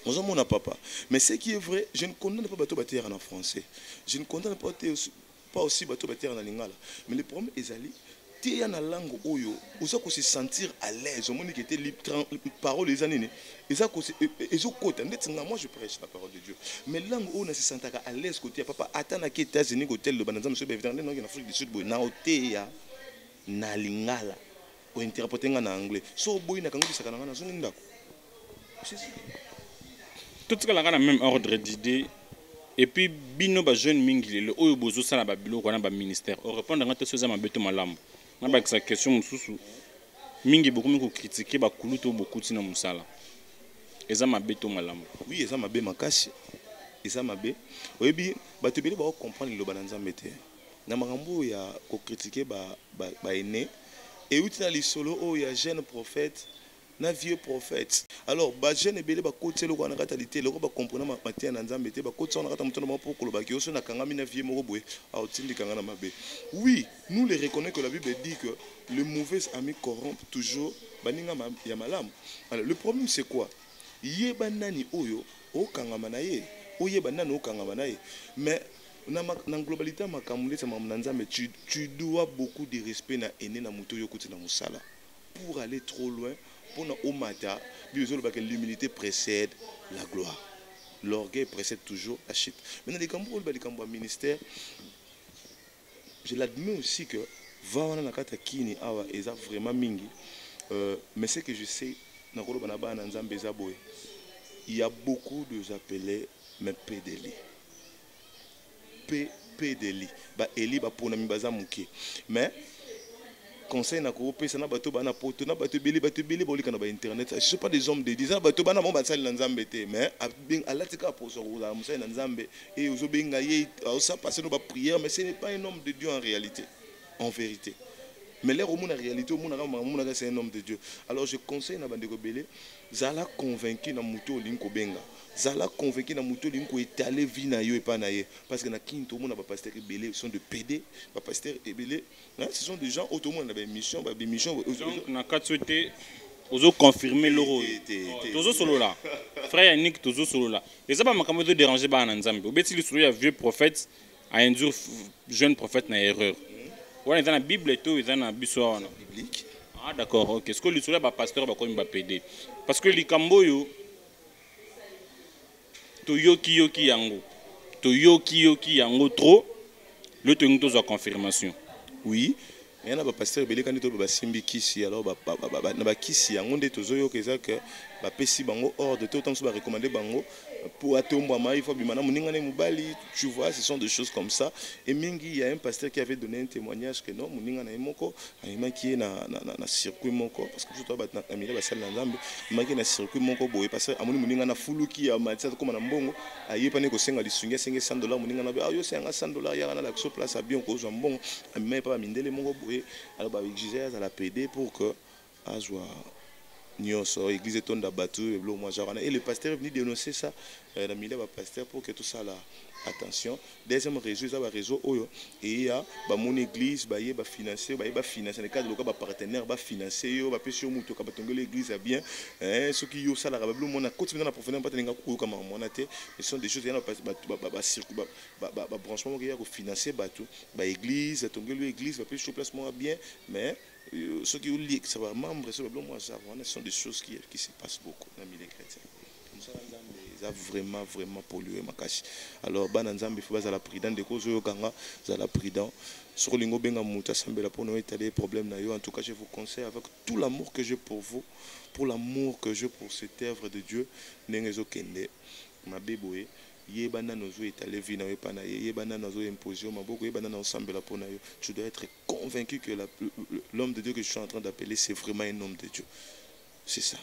on mona papa mais ce qui est vrai je ne condamne pas bato bater en français je ne condamne pas aussi bato bater en lingala mais le problème ezali ti ya na langue oyo oza ko se sentir à l'aise au monde qui était libre parole les années eza ko ezokota ndetinga moi je prêche la parole de Dieu mais langue oyo na se sentaka à l'aise côté papa atana ki États-Unis hôtel le banza monsieur évidemment non en Afrique du Sud boy na oteya na lingala o interpréter nga na anglais so boy na kango bisaka na zongi ndako tout ce que la même ordre d'idée et puis bino ba jeune mingi le oyo bozo sala ba biloko na ba ministère au répondre ngate soza mabeto malamu na ba sa question mususu mingi beaucoup miko critiquer ba kuluto beaucoup tina musala eza mabeto malamu oui eza mabe makasi eza mabe oyebi bato bele ba comprendre lo bananza mete na makambo ya ko critiquer ba ene et utina li solo o ya jeune prophète na vieux prophète alors ba jeune ebele ba côté le ko na katalité le ko ba comprendre matin na nzambe te ba côté na kata mutono ma pour ko ba ki oso na kangami na vieux moko boye a otindi kangana mabe oui nous les reconnaissons que la Bible dit que le mauvais ami corrompt toujours baninga ya malamu alors le problème c'est quoi yeba nani oyo o kangama na ye oyeba nani o kangama na ye mais na globalité makamule ça na nzambe tu dois beaucoup de respect na ene na muto yo kuti na musala pour aller trop loin. Pour omata, l'humilité précède la gloire. L'orgueil précède toujours la chute. Maintenant, les cambos ministère, je l'admets aussi que Vawana Nakata Kini Awa est vraiment mingi. Mais ce que je sais, il y a beaucoup de appelés, mais pédéli. Pédéli. Eli pour mais conseil na ko pesa na bato bana poto na bato beli bolika na ba internet je suis pas des hommes de dire ça bato bana mo ba sali na nzambe te mais alatika pour so la musa na nzambe et ozo benga ye ça passer no ba prière mais ce n'est pas un homme de Dieu en réalité en vérité mais l'air au monde en réalité au monde c'est un homme de Dieu alors je conseille na bande ko belé zala convaincu na muto linko benga zala convaincu na muto linko étaler vie na yo et pas na ye parce que na kinto monde ba pasteur belé sont de PD ba pasteur belé ce sont des gens autrement on avait mission donc na katsuete ozo confirmer loro tozo solo là frère Yannick tozo solo là les aba makambo de déranger ba na nzambe obeti li solo ya vieux prophète a induire jeune prophète na erreur ouais dans la Bible et tout dans la Bible biblique ah d'accord ok est-ce que le solo ba pasteur ba ko mba PD parce que likambo yo to yoki yango trop le tengo to za confirmation oui il y a un pasteur belé quand il ba simbi kisi alors na ba kisi yango nde tozoyo keza que ba pesi bango hors de tout temps ba recommander bango pour atomba ma il faut bimana muninga ne mubali tu vois ce sont des choses comme ça et mingi il y a un pasteur qui avait donné un témoignage que non muninga na moko ayima qui est na circuit moko parce que tout ba na mila ba sala nzambe maki na circuit moko boye parce que amuni muninga na fuluki ya matsa comme na mbongo ayepa ne ko senga lisunga $100 muninga na ba yo senga $100 ya na la so place a bien ko zo mbongo amima pa mindele moko boye alors ba exiger à la PD pour que azwa Nyoso, église tonda batu et moi et le pasteur est venu dénoncer ça la milieu pasteur pour que tout ça là attention deuxième réseau ça va réseau oyo et il y a mon église ba financer le cadre local ba partenaire ba financer yo ba pesi muto ka batongo l'église bien ce qui yo ça la ba mon a continuer na profondeur pas tenga ko comme monate ce sont des choses il y a ba circuit ba branchement qui y a ko financer batu ba église tongo l'église ba pesi placement bien mais ceux qui ont lié, ça va membre, ce sont des choses qui se passent beaucoup dans les chrétiens. Comme ça, ils ont vraiment pollué ma cache. Alors, il faut être prudent, des causes la prudent. Sur l'ingo benga muta sambela pour nous étaler problème na yo. En tout cas, je vous conseille avec tout l'amour que j'ai pour vous, pour l'amour que j'ai pour cette œuvre de Dieu, nengezo kende, ma bébé. yebana nozo étaler vie na yo pa na yebana nozo imposer maboko yebana na ensemble la pona yo. Tu dois être convaincu que l'homme de Dieu que je suis en train d'appeler, c'est vraiment un homme de Dieu. C'est ça.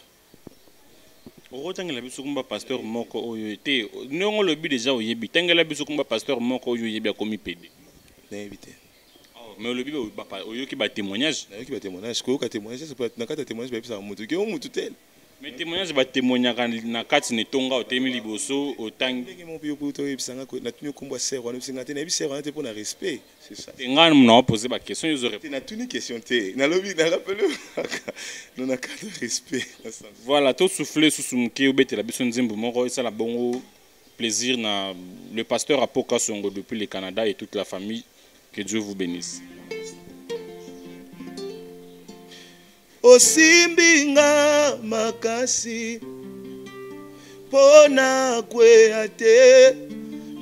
Tangela biso kumba pasteur moko oyo ete ndongo lobi déjà oyebi tangela biso kumba pasteur moko oyo yebi akomi PD na éviter. Mais lobi oyo ki ba témoignage na yo ki ba témoignage ko ka témoignage c'est pas na kata témoignage ba bisa mutu ke o mutu tel. Mais témoignage ba témoignaka na kati ne tonga otemi liboso otangi ndenge mo pio poto ebisanga ko na tuni komba ser wana bisinga te na biser wana te pour na respect, c'est ça. Ngana mna poser ba question yo répondre. Na tuni question te na lobi na rappelle non na cadre de respect. Voilà, tout souffler sous sumke obetela biso nzembo moko ça la bongo plaisir na le pasteur Apoka Songo depuis le Canada et toute la famille. Que Dieu vous bénisse. Osimbinga makasi pona kwea te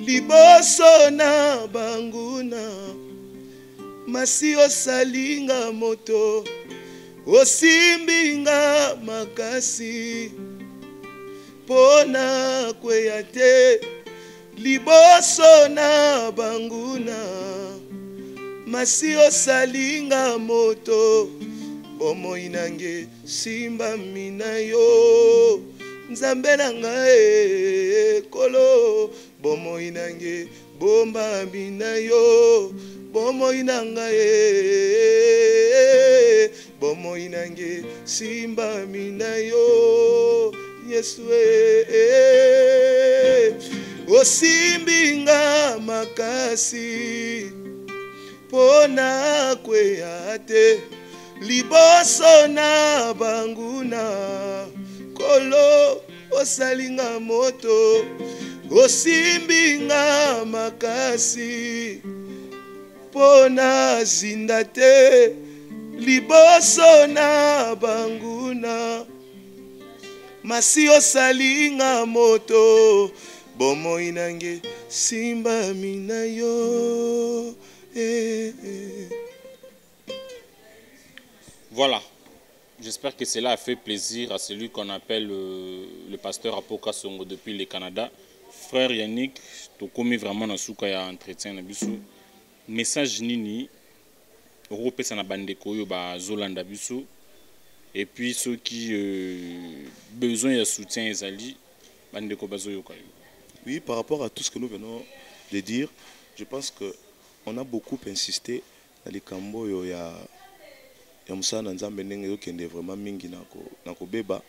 liboso na banguna masi osalinga moto osimbinga makasi pona kwea te liboso na banguna masi osalinga moto bomoi nange simba mina yo nzambe na ngai kolo bomoi nange bomba mina yo bomoi na ngai bomoi nange simba mina yo Yesu osimbinga makasi pona kwea te liboso na banguna kolo osalinga moto osimbinga makasi pona zinda te liboso na banguna masi osalinga moto bomoi nange simba mina yo. Voilà, j'espère que cela a fait plaisir à celui qu'on appelle le pasteur Apoka Songo depuis le Canada. Frère Yannick, tu as commis vraiment dans souka ya entretien na biso. Message nini Europe sana bandeko yo ba Zolanda biso. Et puis ceux qui besoin de soutien ezali bandeko bazo yoka yo. Oui, par rapport à tout ce que nous venons de dire, je pense que on a beaucoup insisté dans les cambo yo ya Moussa Nzambe ndenge yo kende vraiment mingi na ko beba.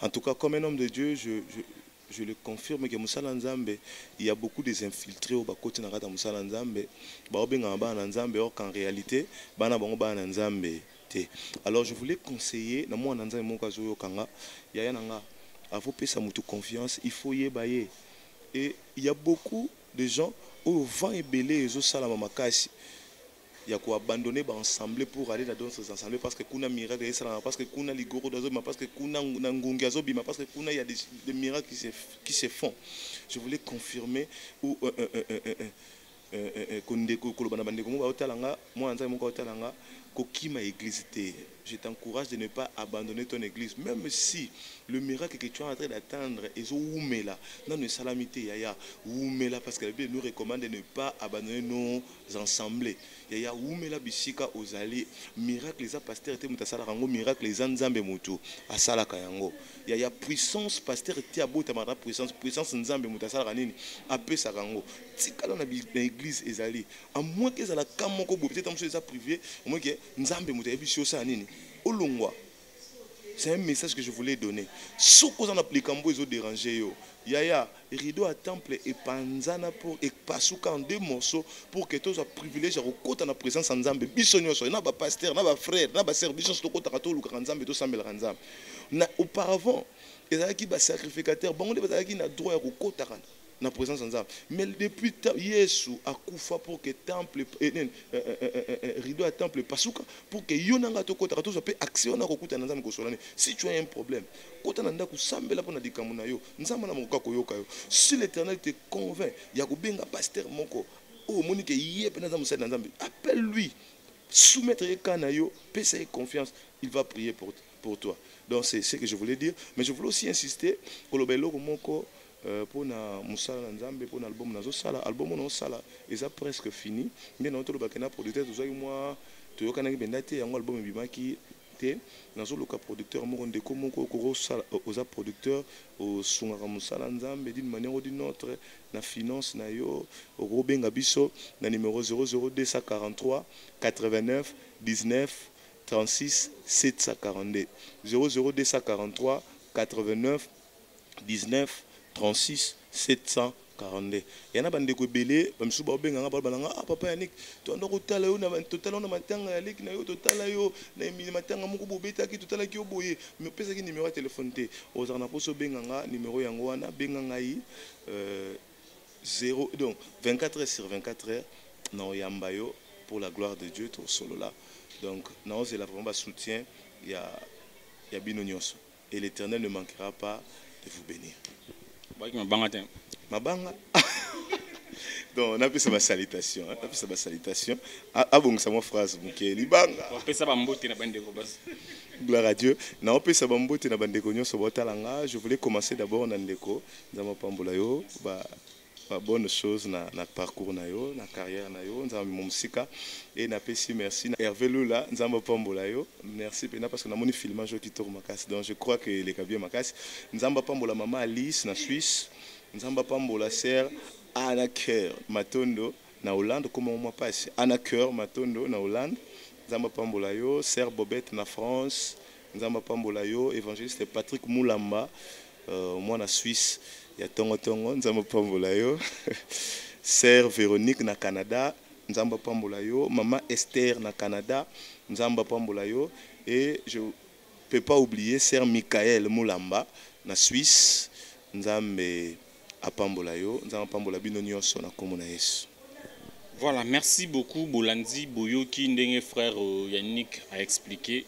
En tout cas, comme un homme de Dieu, je le confirme que Moussa Nzambe, il y a beaucoup des infiltrés au bakoti na kata Moussa Nzambe, ba obenga ba Nzambe or qu'en réalité, bana bango ba Nzambe te. Alors je voulais conseiller na moi Nzambe mon kazo yo kanga, ya nanga, avo pesa mutu confiance, il faut yebaye. Et il y a beaucoup de gens au vent et belé ezo sala makasi. Il y a quoi abandonner ensemble pour aller dans d'autres ensembles parce que kuna miracle parce que kuna ligoro parce que kuna ngungi azobima parce que kuna il y a des miracles qui se font. Je voulais confirmer ou kondeko kolobana bandeko mo baotalanga moi nzai moko otalanga kokima église te. Je t'encourage de ne pas abandonner ton église même si le miracle que tu es en train d'attendre est oumela dans une salamité yaya oumela parce que la Bible nous recommande de ne pas abandonner nos assemblées. Yaya oumela bisika ozali miracle les pasteur te mutasala rango miracle les nzambe mutu asala kayango yaya puissance pasteur te abota mara puissance nzambe mutasala nini apesa rango tikala na église ezali à moins que ça la kamoko peut-être en chose privé au moins que nzambe mutu ebisio sa nini olongwa. C'est un message que je voulais donner. Ce que vous en appliquez, vous dérangez. Yaya, rideau à temple et panzana pour et pasuka en deux morceaux pour que tous soient privilégiés au côté de la présence en Zambé. Bisonio, il n'y a pas pasteur, il n'y a pas frère, il n'y a pas service, il n'y a pas tout le Zambé, tout Zambé, auparavant, il y a qui sacrificateur, bon, il y a qui n'a droit au côté na présence en Zambé. Mais depuis Yesu a koufa pour que temple rideau à temple pasuka pour que yonanga to kota to peut action na kokuta na Nzambe kosolane. Si tu as un problème, kota na ndako sambela pona dikamu na yo, Nzambe na moka koyoka yo. Si l'Éternel te convainc, ya ko benga pasteur moko, oh monique yé pena Nzambe na Nzambe, appelle-lui, soumettre kana yo, pesa confiance, il va prier pour toi. Donc c'est ce que je voulais dire, mais je voulais aussi insister que le belo moko pour na musala nzambe pour l'album nazo sala album on sala eza presque fini mais na to bakena producteur to zaki moi to yokana ki bendate yango album bimaki te nazo loka producteur moko ndeko moko ko sala oza producteur au sungaka musala nzambe d'une manière ou d'une autre na finance na yo au benga biso na numéro 00243 89 19 36 742 00243 89 19 36 742. Yana bande ko belé bamsu ba benga ba balanga papa Yannick to ndo kotala yo na totala na matanga ya leki na yo totala yo na mi matanga moko bobeta ki totala ki oboye me pesa ki numéro de téléphone te ozana poso benga nga numéro yango wana benga ngai 0 donc 24 heures sur 24 heures na oyamba yo pour la gloire de Dieu to solo là donc na ose la vraiment soutien ya bino nyonso et l'Éternel ne manquera pas de vous bénir. Mabanga. Donc on a fait sa salutation, on a fait sa salutation. Ah bon, c'est ma phrase, Mukeli banga. On fait ça bambote na bande ko bas. Gloire à Dieu. Na on fait ça bambote na bande ko nyonso botalanga. Je voulais commencer d'abord na ndeko, nzama pambola yo, ba bonne chose na parcours na yo, na carrière na yo, nzama musika et na pesi merci na Hervé Lula, nzama pambola yo. Merci pena parce que na moni filmage qui tourne makas. Donc je crois que les kabia makas. Nzama pambola maman Alice na Suisse. Nzamba pambola sœur Anna Cœur Matondo na Hollande comment moi passe Anna Cœur Matondo na Hollande Nzamba pambola yo sœur Bobette na France Nzamba pambola yo évangéliste Patrick Moulamba moi na Suisse ya tongo tongo Nzamba pambola yo sœur Véronique na Canada Nzamba pambola yo maman Esther na Canada Nzamba pambola yo et je peux pas oublier sœur Michael Moulamba na Suisse Nzambe apambola yo nzamba pambola bino nyonso na komona Yesu. Voilà, merci beaucoup Bolandi Boyoki ndenge frère Yannick a expliqué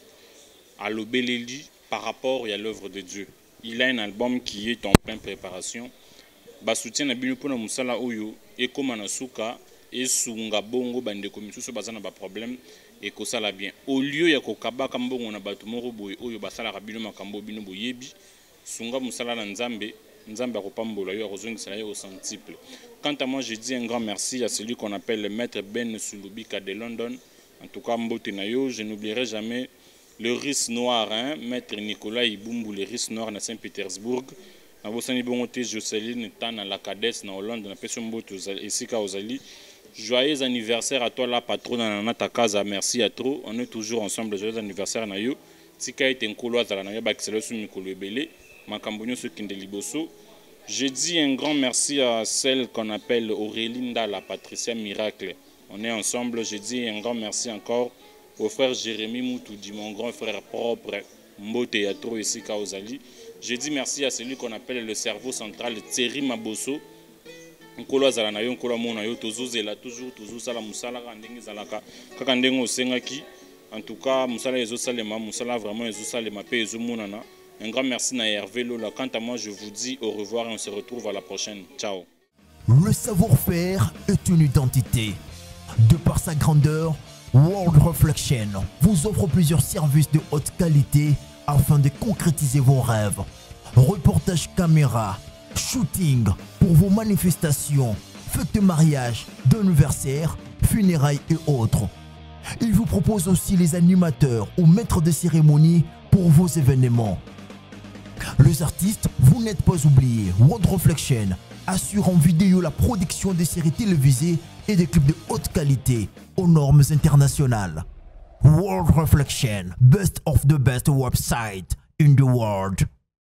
à l'Obeleli par rapport à l'œuvre de Dieu. Il a un album qui est en pleine préparation. Ba soutien na bino pona musala oyo et comme anasuka et sunga bongo bande komisuso bazana ba problème et ko sala bien. Au lieu ya ko kabaka mbongo na bato moko boye oyo basala rabino makambo bino boyebi sunga musala na nzambe Nzambe akopambola yo akozongisa yo au centuple. Quant à moi, je dis un grand merci à celui qu'on appelle le maître Ben Sulubika de London. En tout cas, mbote na yo, je n'oublierai jamais le Riss Noir, hein, maître Nicolas Ibumbu, le Riss Noir na Saint-Pétersbourg. Na bosani bongote Jocelyne Tan à la Cades na Hollande na peso mbote esika ozali. Joyeux anniversaire à toi la patronne na ta casa, merci à trop. On est toujours ensemble, joyeux anniversaire na yo. Tika ete nkolo azala na yo bakiselo su mikolo ebele. Je dis un grand merci à celle qu'on appelle Aurélinda, la Patricia Miracle. On est ensemble. Je dis un grand merci encore au frère Jérémy Moutoudi, mon grand frère propre, Mbote Yatro ici Kaozali. Je dis merci à celui qu'on appelle le cerveau central, Thierry Mabosso. Nkolo azala na yo nkolo mona yo tozozela toujours sala musala ndenge zalaka kaka ndenge osengaki. En tout cas, musala ezosalema, musala vraiment ezosalema pe ezomonana. Un grand merci à Hervé Lola. Quant à moi, je vous dis au revoir et on se retrouve à la prochaine. Ciao. Le savoir-faire est une identité. De par sa grandeur, World Reflection vous offre plusieurs services de haute qualité afin de concrétiser vos rêves. Reportage caméra, shooting pour vos manifestations, fêtes de mariage, d'anniversaire, funérailles et autres. Il vous propose aussi les animateurs ou maîtres de cérémonie pour vos événements. Les artistes, vous n'êtes pas oubliés. World Reflection assure en vidéo la production des séries télévisées et des clips de haute qualité aux normes internationales. World Reflection, best of the best website in the world.